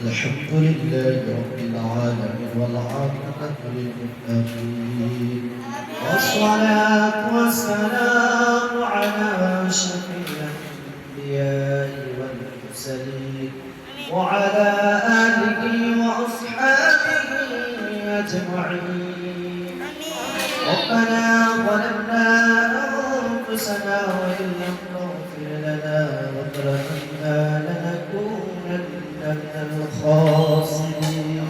الحمد لله رب العالمين والعاقبة للمتقين والصلاة والسلام على أشرف الأنبياء والمرسلين وعلى آله وأصحابه أجمعين. ربنا ظلمنا أنفسنا وإن لم تغفر لنا وترحمنا لنكونن من الخاسرين.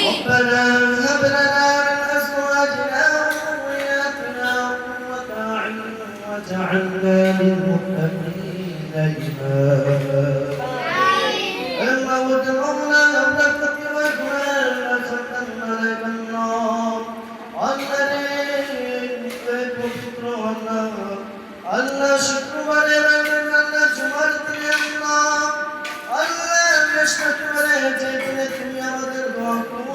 ربنا هب لنا من أزواجنا وذرياتنا قرة أعين واجعلنا للمتقين إماما. الموت مولى نفسك وجهنا ختمنا لك النار الذي يكفيك فطرنا الله شكر ولمن الله جمرت النار الله يشفك وليتك يا ودركم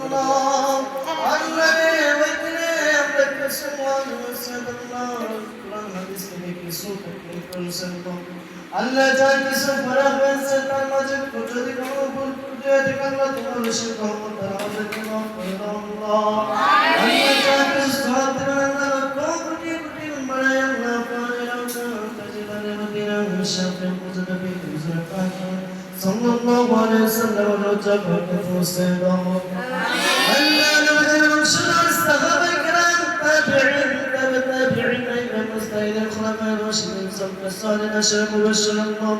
الله الذي وكل أمرك سوى وسد الله القرآن بسمك سوكك كل سنة الله جاءك سفرا وسد المجد كتدك وقل كتدك الله تمرشك ومتراودك وقل الله الله جاءك سفرا صلى الله عليه وسلم ونجبه كفوسنا ألا نبدل شر الصحابة الكرام التابعين إلى المستعين الخلفاء الراشدين سلف الصالحين أشرف وبشر الله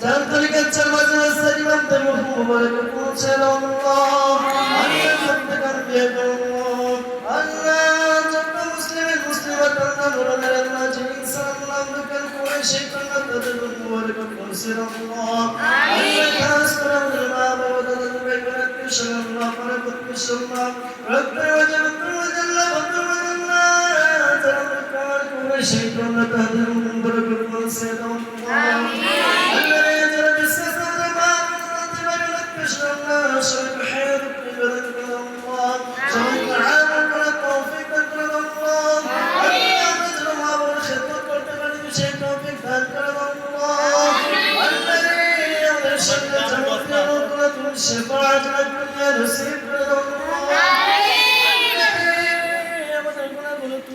تنطلق التلمذ والسلم أمتلوه مبارك كون سلام الله ألا تبتك أنبياء الله ألا تبقى مسلمة نمرنا للماجرين صلى الله بك القريشي كنا تدل مبارك كون سلام الله ألا تسكر الإمام ودد بيبنك بشر الله فرقت بشر الله ربي وجبت وجل وجل الله ترمك القريشي كنا تدل مبارك كون سلام الله الذي يجرى بالسفر الإمام ودد بشر الله شرك حيرك ببرك الله شرك عامك التوفيق أكرم الله ألا نجر الله والخطة والتبرد بشيء توفيق أكرم الله الذي يرشد توفيق وقلة الشفاعة الدنيا نسيب الله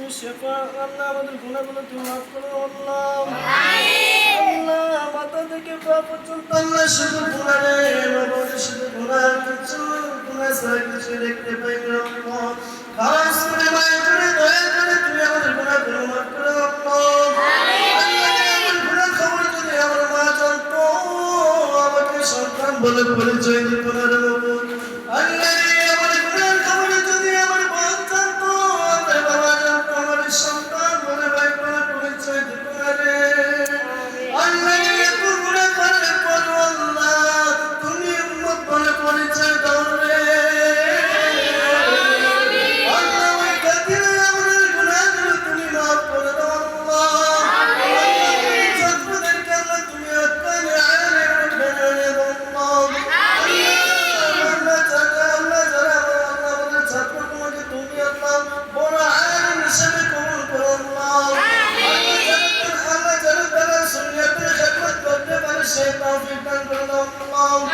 الشفاعة الله ودركنا بلتنا أفكر الله الله وطدك فافتن الله شدكنا ليه وبود شدكنا كتشوكنا ساكت شرك بين الله خلاص من ما يجري ضيقنا يا ودركنا بلما أفكر الله الله ودركنا خورت يا ورما جنطو وبك شرطان بلد بلد جيد بلد مبود الله الشيطان في القلب الله